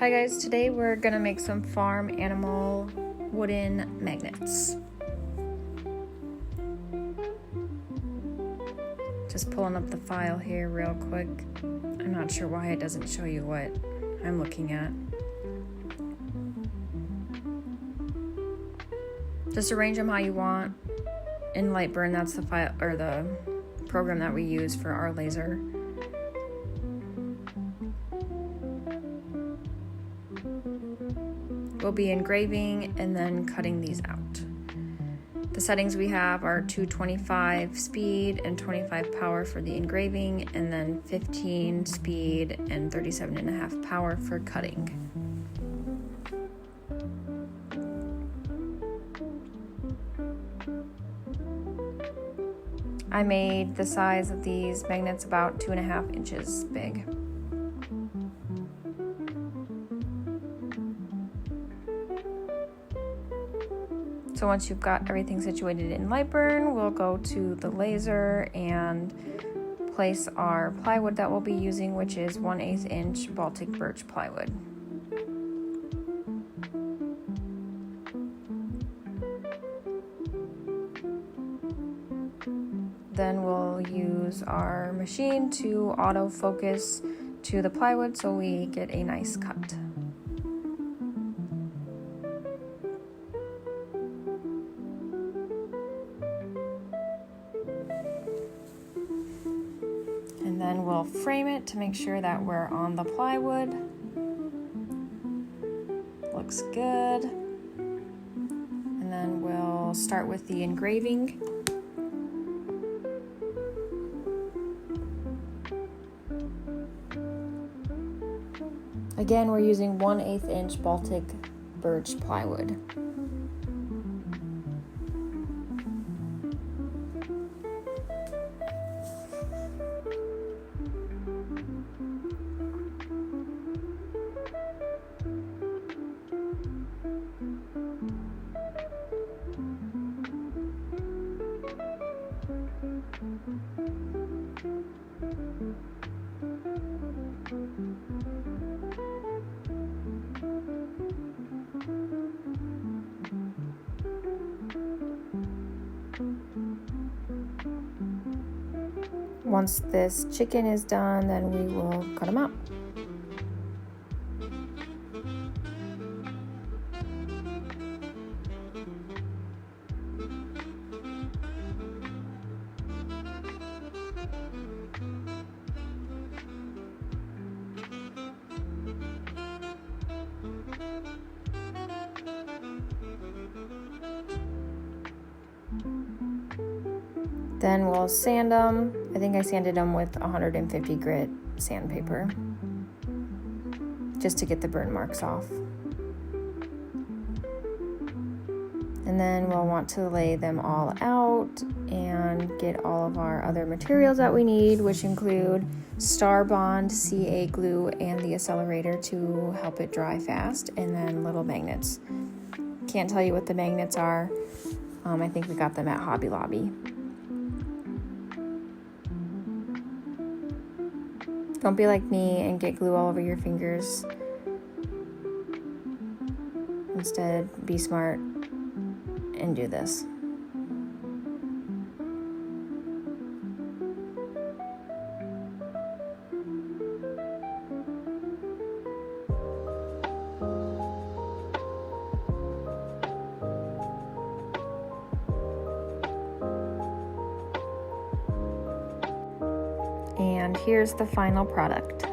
Hi guys, today we're gonna make some farm animal wooden magnets. Just pulling up the file here real quick. I'm not sure why it doesn't show you what I'm looking at. Just arrange them how you want. In Lightburn, that's the file or the program that we use for our laser. We'll be engraving and then cutting these out. The settings we have are 225 speed and 25 power for the engraving, and then 15 speed and 37.5 power for cutting. I made the size of these magnets about 2.5 inches big. So once you've got everything situated in Lightburn, we'll go to the laser and place our plywood that we'll be using, which is 1/8 inch Baltic birch plywood. Then we'll use our machine to autofocus to the plywood so we get a nice cut. And then we'll frame it to make sure that we're on the plywood. Looks good. And then we'll start with the engraving. Again, we're using 1/8 inch Baltic birch plywood. Once this chicken is done, then we will cut them out. Then we'll sand them. I think I sanded them with 150 grit sandpaper just to get the burn marks off. And then we'll want to lay them all out and get all of our other materials that we need, which include Starbond CA glue and the accelerator to help it dry fast, and then little magnets. Can't tell you what the magnets are. I think we got them at Hobby Lobby. Don't be like me and get glue all over your fingers. Instead, be smart and do this. And here's the final product.